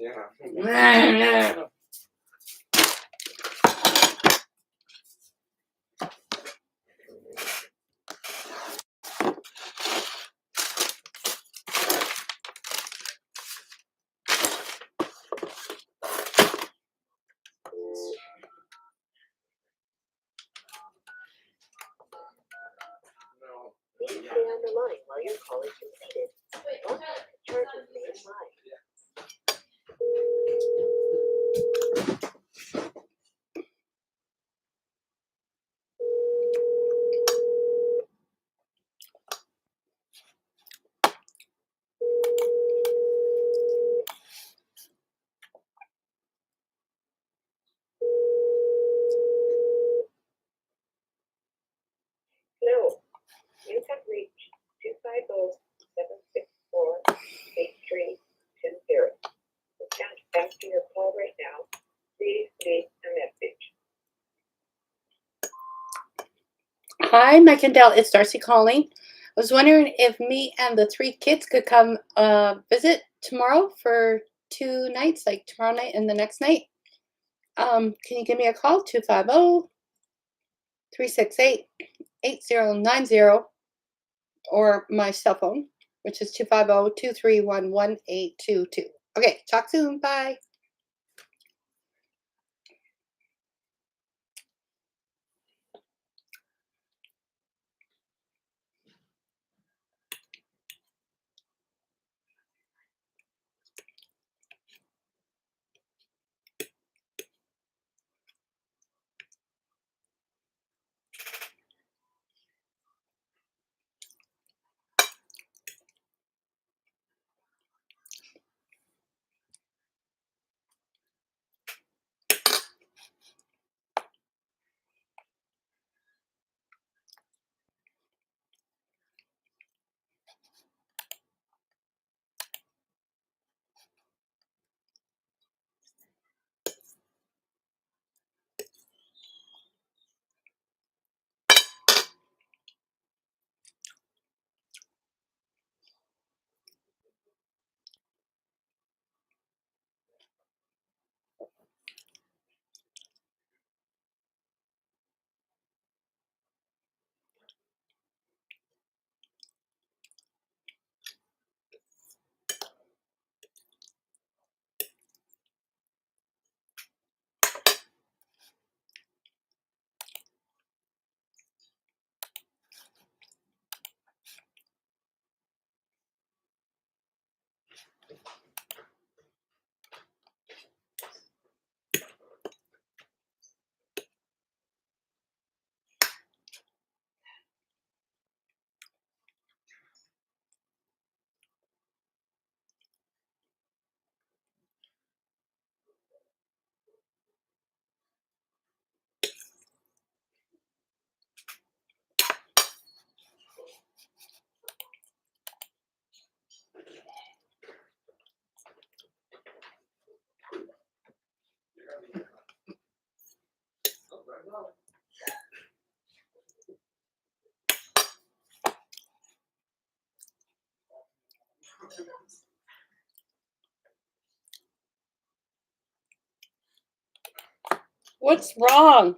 Yeah. Please stay on the line while your call is completed. Welcome to Charging Main Line. No, you have reached 250-764-8320. We can't answer your call right now. Please leave a message. Hi, Mike and Dell. It's Darcy calling. I was wondering if me and the 3 kids could come visit tomorrow for 2 nights, like tomorrow night and the next night. Can you give me a call? 250-368-8090 or my cell phone, which is 250-231-1822. Okay, talk soon. Bye. What's wrong?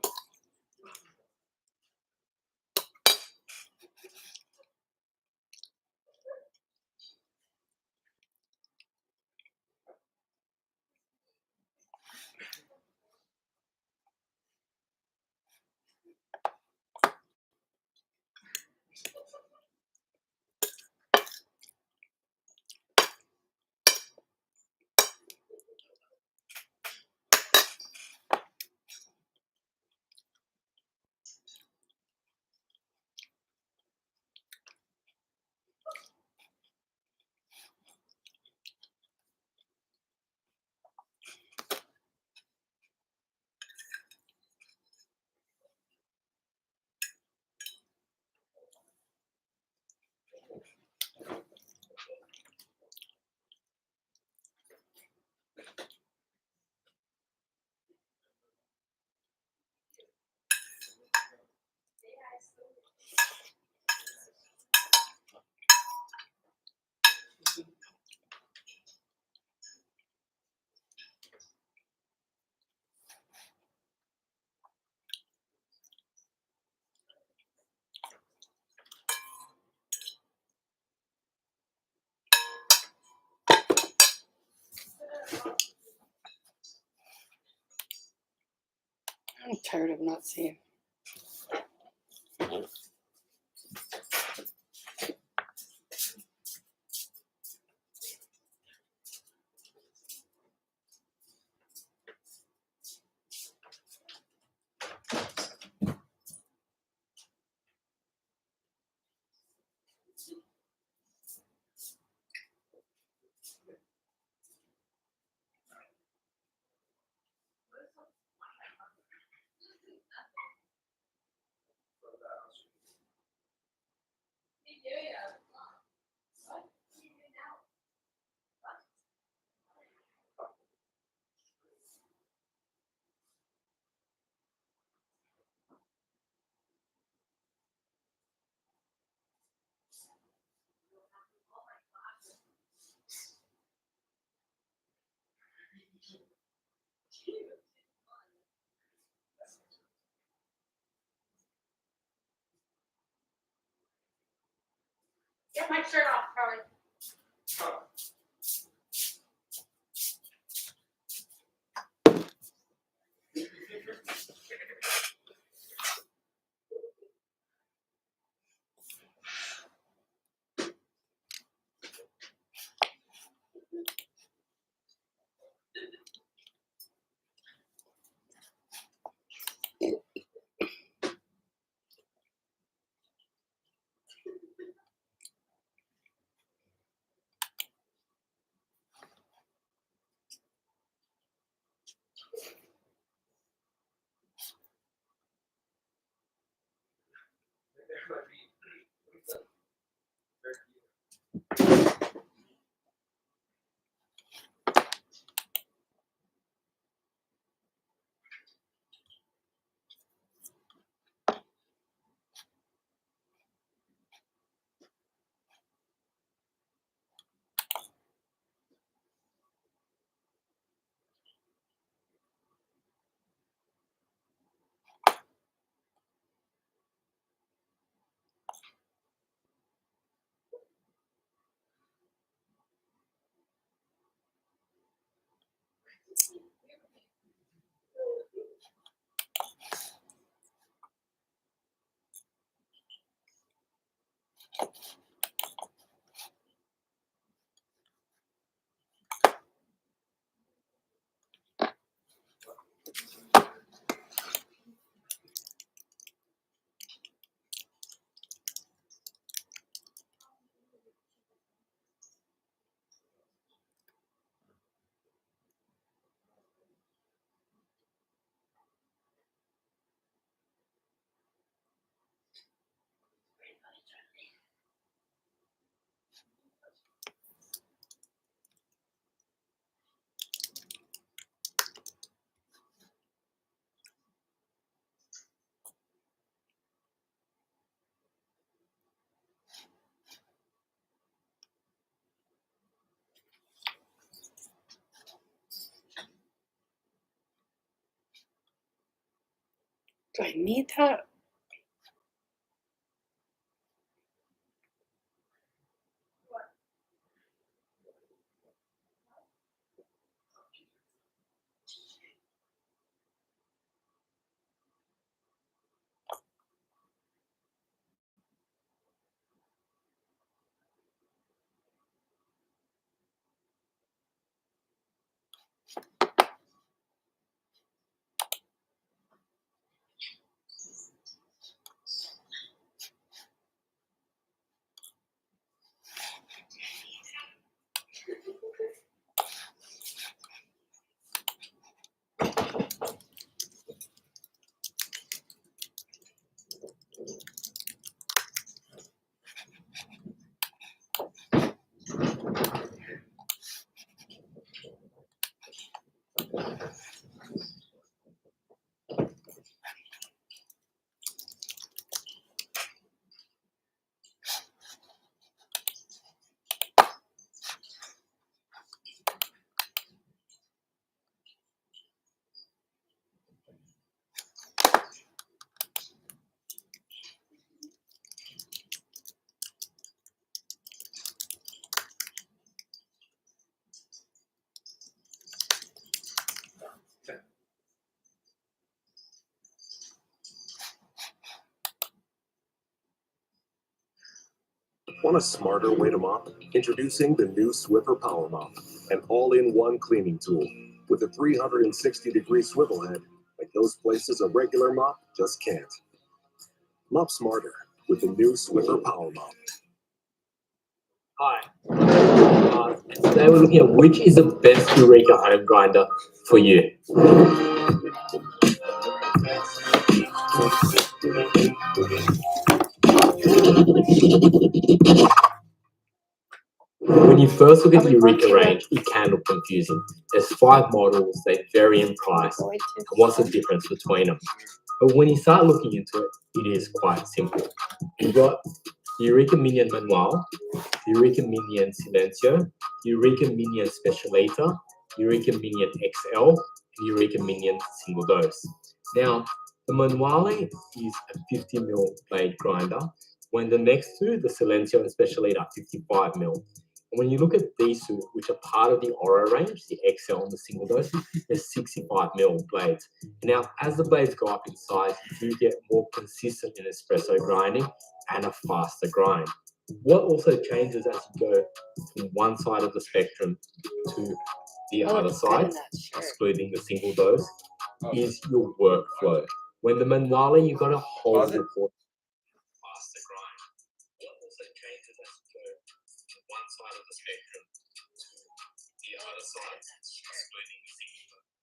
I'm tired of not seeing. Get my shirt off, Charlie. Do I need that? Want a smarter way to mop? Introducing the new Swiffer Power Mop, an all-in-one cleaning tool with a 360-degree swivel head, like those places a regular mop just can't. Mop smarter with the new Swiffer Power Mop. Hi. Today we're looking at which is the best Eureka home grinder for you. When you first look at the Eureka range, it can look confusing. There's 5 models, they vary in price. And what's the difference between them? But when you start looking into it, it is quite simple. You've got Eureka Minion Manual, Eureka Minion Silencio, Eureka Minion Specialita, Eureka Minion XL, and Eureka Minion Single Dose. Now, the Manuale is a 50mm blade grinder, when the next two, the Silencio and Specialita, are 55mm. And when you look at these two, which are part of the Oro range, the XL and the Single Dose, they're 65mm blades. Now, as the blades go up in size, you do get more consistent in espresso grinding and a faster grind. What also changes as you go from one side of the spectrum to the other side, excluding the Single Dose, is your workflow. When the Manuale, you've got to hold your port faster grind. What also changes as you go from one side of the spectrum to the other side, excluding the Single Dose.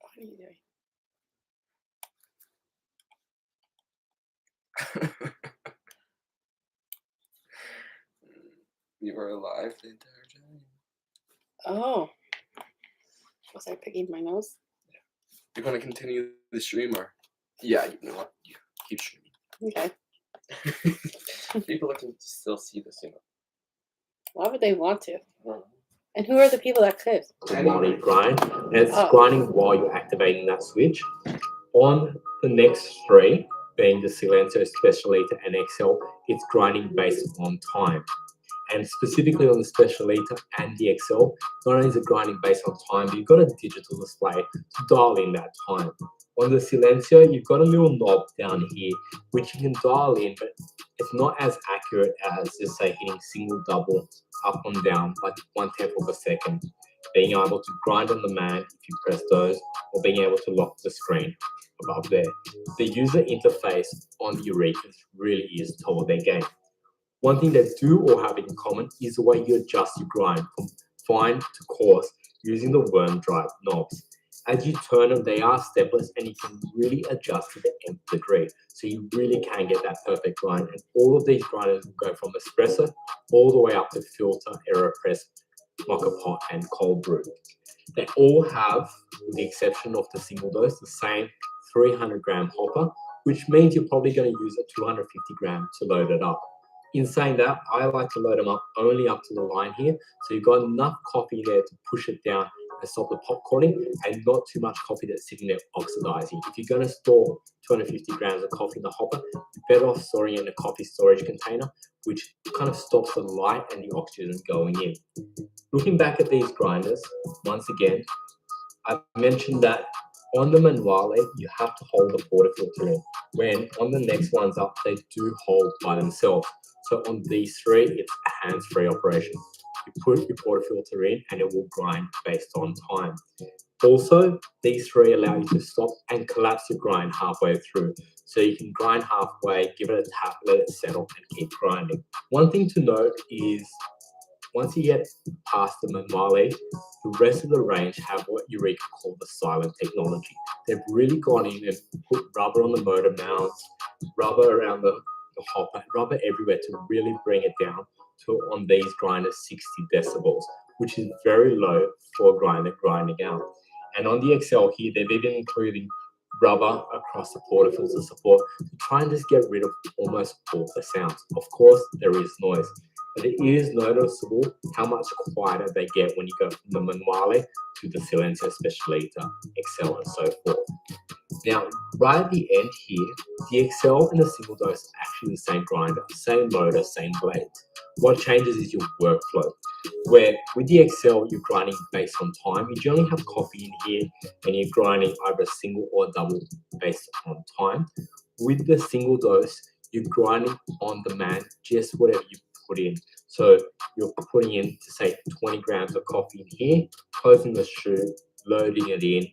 What are you doing? You were alive the entire time. Oh. Was I picking my nose? You want to continue the stream or? Yeah, you know what? Yeah, keep streaming. Okay. People can still see this, you know. Why would they want to? Well, And who are the people that could? Body grind, and it's grinding while you're activating that switch. On the next 3, being the Silencio, Specialita, and XL, it's grinding based on time. And specifically on the Specialita and the XL, not only is it grinding based on time, but you've got a digital display to dial in that time. On the Silencio, you've got a little knob down here, which you can dial in, but it's not as accurate as, just say, hitting single, double, up and down, like 1/10 of a second. Being able to grind on the man if you press those, or being able to lock the screen above there. The user interface on the Eureka really is top of their game. One thing they do all have in common is the way you adjust your grind from fine to coarse using the worm drive knobs. As you turn them, they are stepless and you can really adjust to the nth degree. So you really can get that perfect grind. And all of these grinders will go from espresso all the way up to filter, AeroPress, mocha pot, and cold brew. They all have, with the exception of the Single Dose, the same 300-gram hopper, which means you're probably going to use a 250-gram to load it up. In saying that, I like to load them up only up to the line here, so you've got enough coffee there to push it down and stop the popcorning, and not too much coffee that's sitting there oxidizing. If you're going to store 250 grams of coffee in the hopper, you're better off storing it in a coffee storage container, which kind of stops the light and the oxygen going in. Looking back at these grinders, once again, I mentioned that on the Manuale, you have to hold the portafilter in, when on the next ones up, they do hold by themselves. So on these 3, it's a hands-free operation. You put your portafilter in and it will grind based on time. Also, these 3 allow you to stop and collapse your grind halfway through. So you can grind halfway, give it a tap, let it settle, and keep grinding. One thing to note is, once you get past the Manuale, the rest of the range have what Eureka call the silent technology. They've really gone in and put rubber on the motor mounts, rubber around the hopper, rubber everywhere to really bring it down to, on these grinders, 60 decibels, which is very low for a grinder grinding out. And on the XL here, they've even including rubber across the portafilter support to try and just get rid of almost all the sounds. Of course, there is noise, but it is noticeable how much quieter they get when you go from the Manuale to the Silencio, Specialita, XL, and so forth. Now, right at the end here, the XL and the single dose are actually the same grinder, same motor, same blades. What changes is your workflow. Where with the XL, you're grinding based on time. You generally have coffee in here and you're grinding either a single or a double based on time. With the single dose, you're grinding on demand, just whatever you put in. So you're putting in, to say, 20 grams of coffee in here, closing the shoe, loading it in,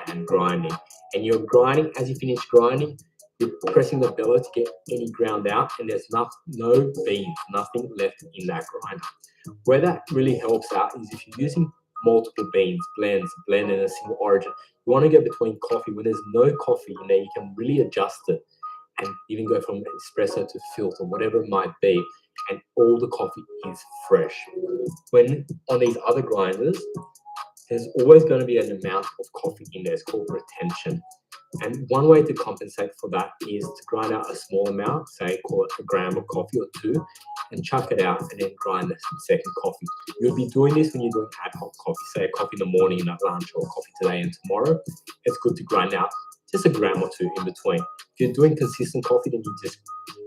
and grinding. And you're grinding, as you finish grinding, you're pressing the bellows to get any ground out, and there's no beans, nothing left in that grinder. Where that really helps out is if you're using multiple beans, blend in a single origin. You want to go between coffee. When there's no coffee in there, you can really adjust it and even go from espresso to filter, whatever it might be, and all the coffee is fresh. When on these other grinders, there's always going to be an amount of coffee in there. It's called retention. And one way to compensate for that is to grind out a small amount, say call it a gram of coffee or two, and chuck it out and then grind the second coffee. You'll be doing this when you're doing ad hoc coffee, say a coffee in the morning and at lunch, or coffee today and tomorrow. It's good to grind out just a gram or two in between. If you're doing consistent coffee, then you just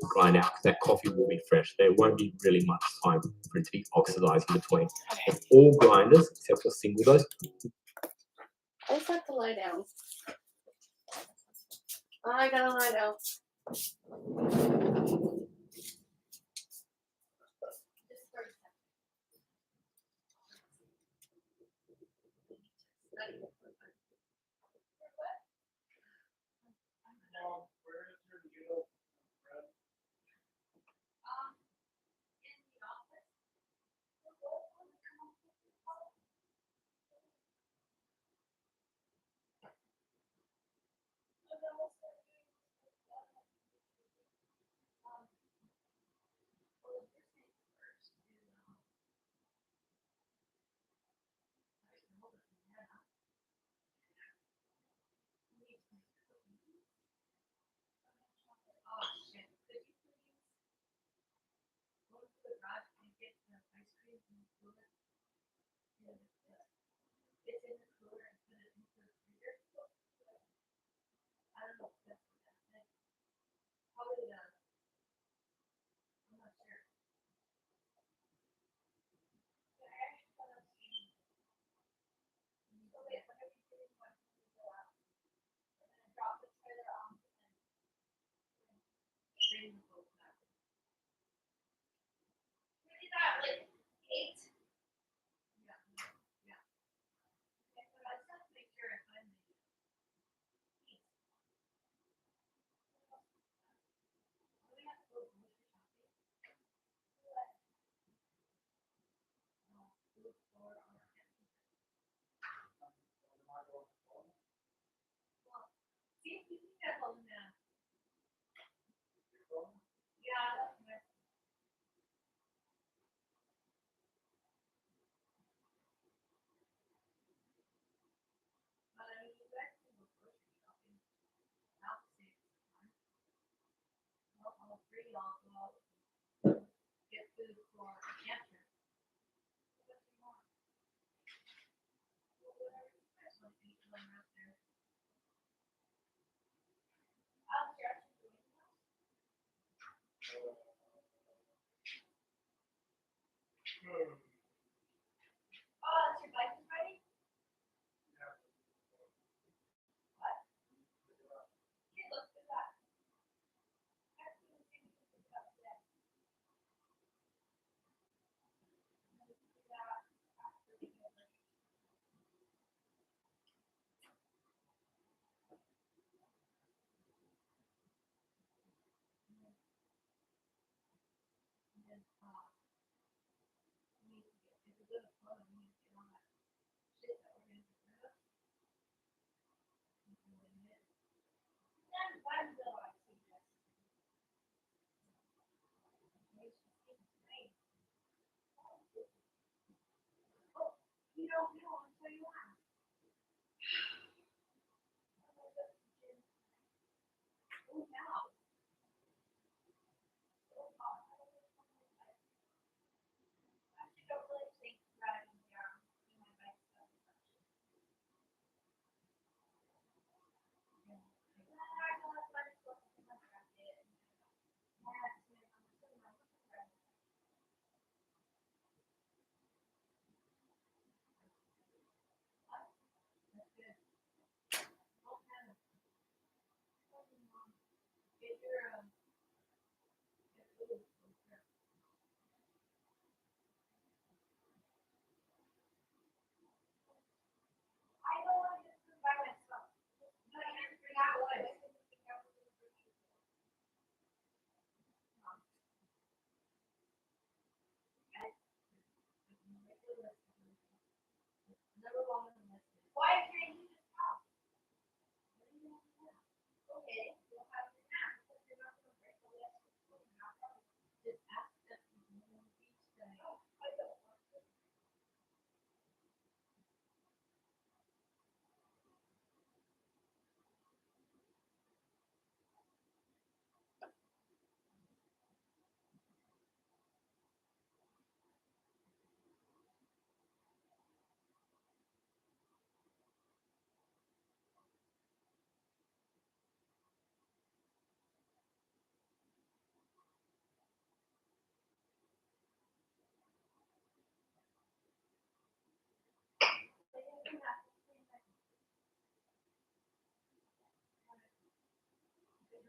grind out because that coffee will be fresh. There won't be really much time for it to be oxidized in between. And all grinders, except for single dose. I just have to lie down. I gotta lie down.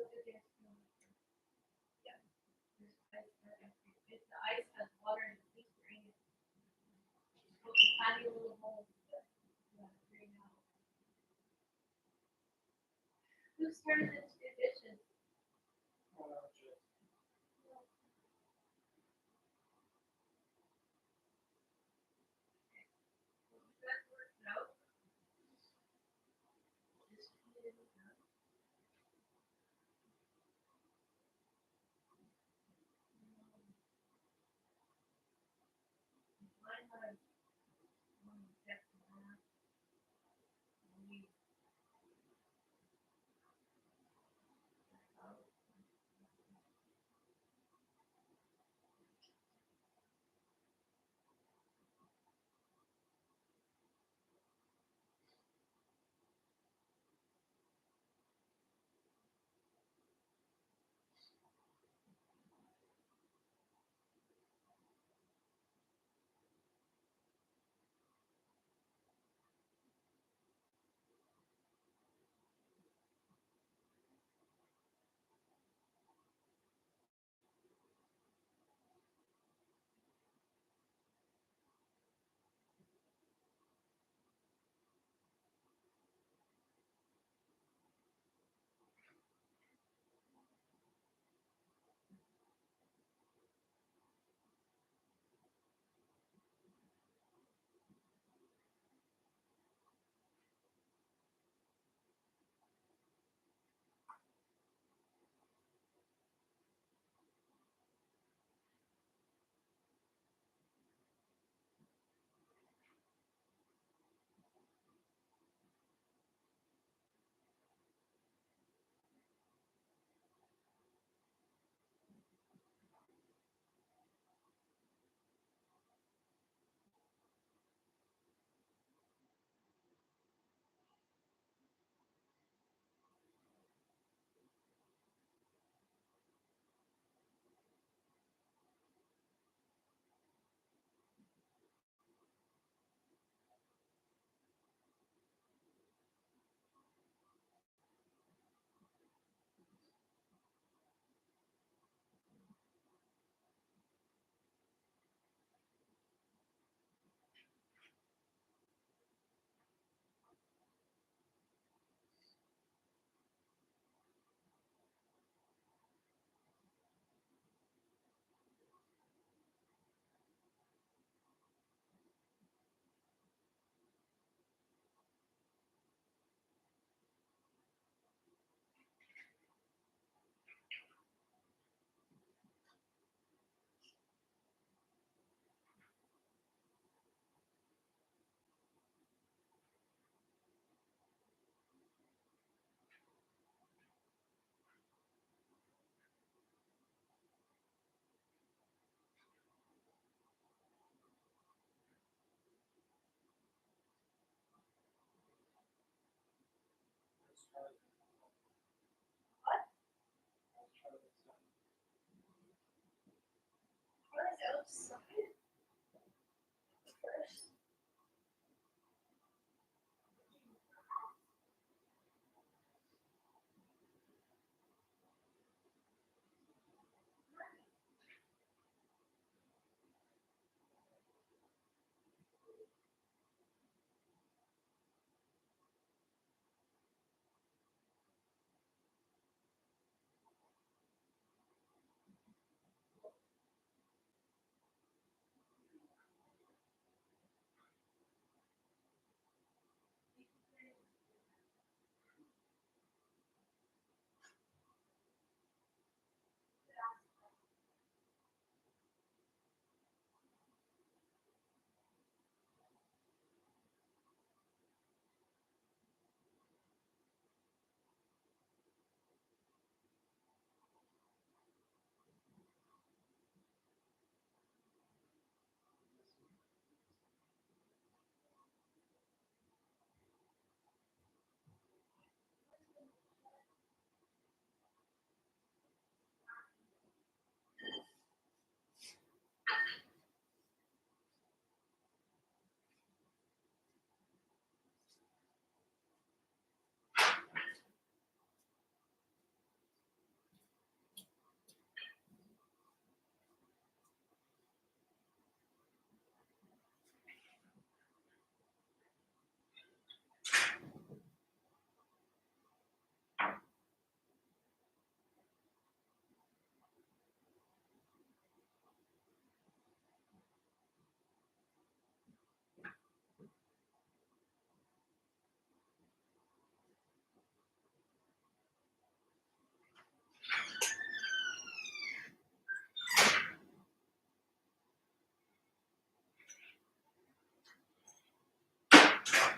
Yeah. It's the ice has water and it's draining. Tiny little hole. Who's turning it to dishes?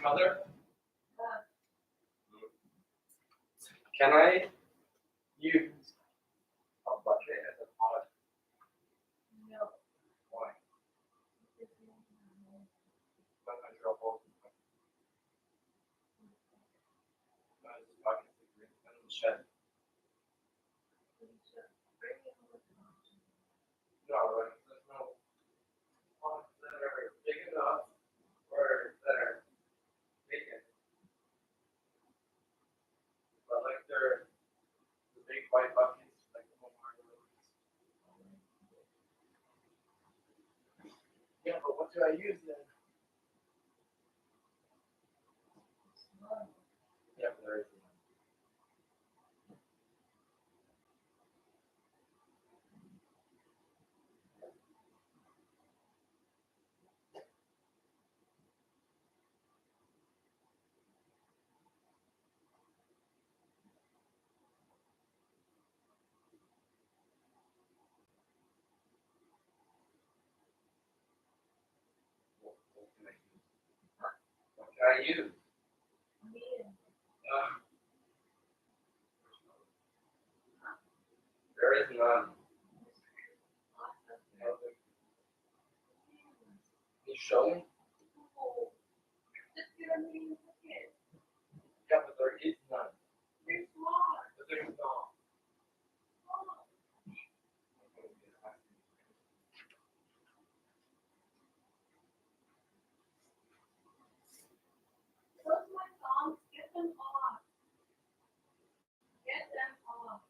Mother, Uh, can I use a bucket as a pot? no. Why? When I drop off the bucket in the shed. No, like, there's no pots that are big enough or that are vacant. But like they're the big white buckets, like the Walmart ones. Yeah, but what do I use then? Yeah, but there is one. What can I use? What can I use? There is none. Can you show me? Yeah, but there is none. But there's not. Those my songs, get them off. Get them off.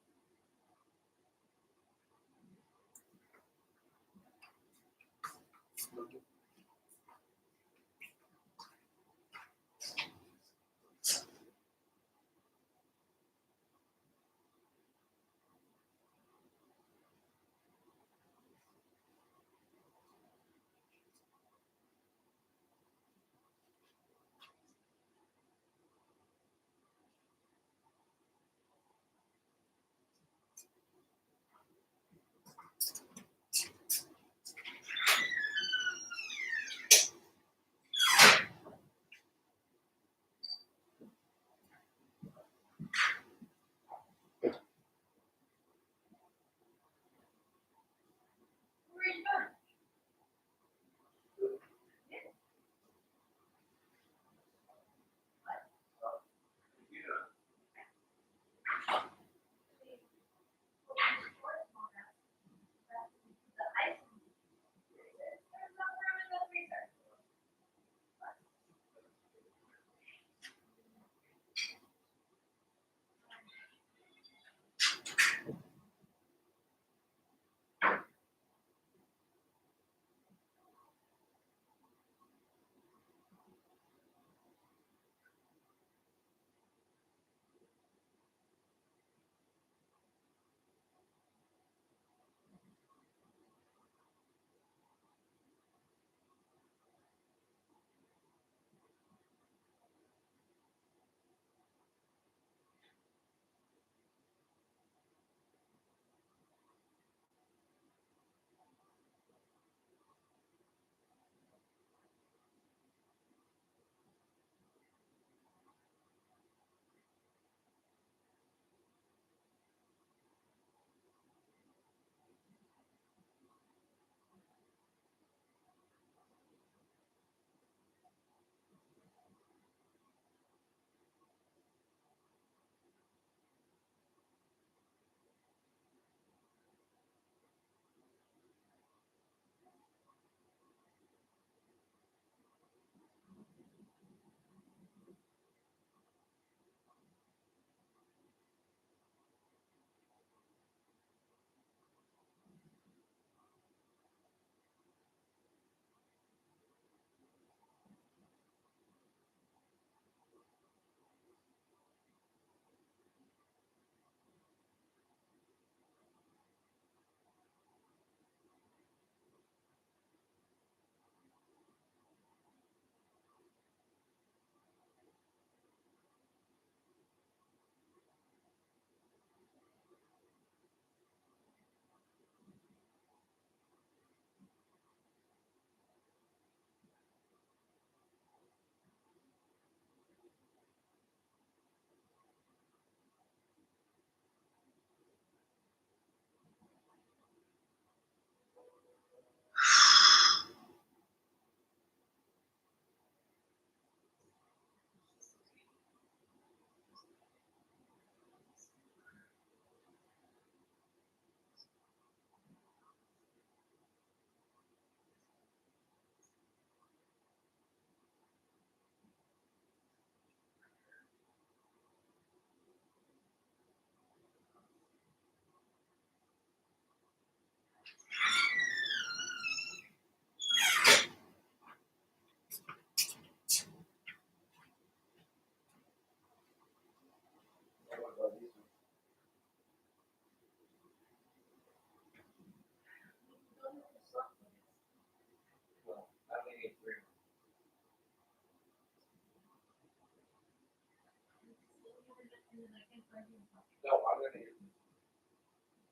No, I'm gonna use,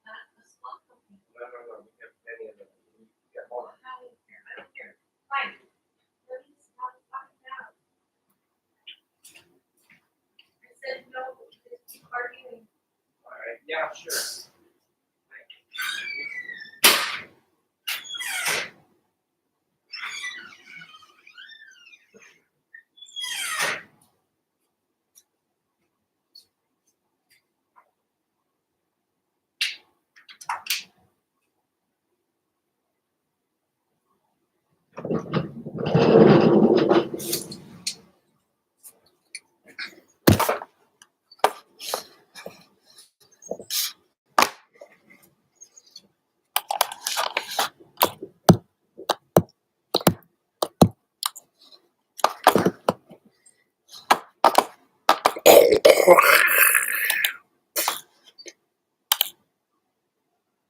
That was not something. no, we have many of them. We get more. I don't care. Fine. Let me stop talking now. I said no, just keep arguing. All right, yeah, sure. Thank you.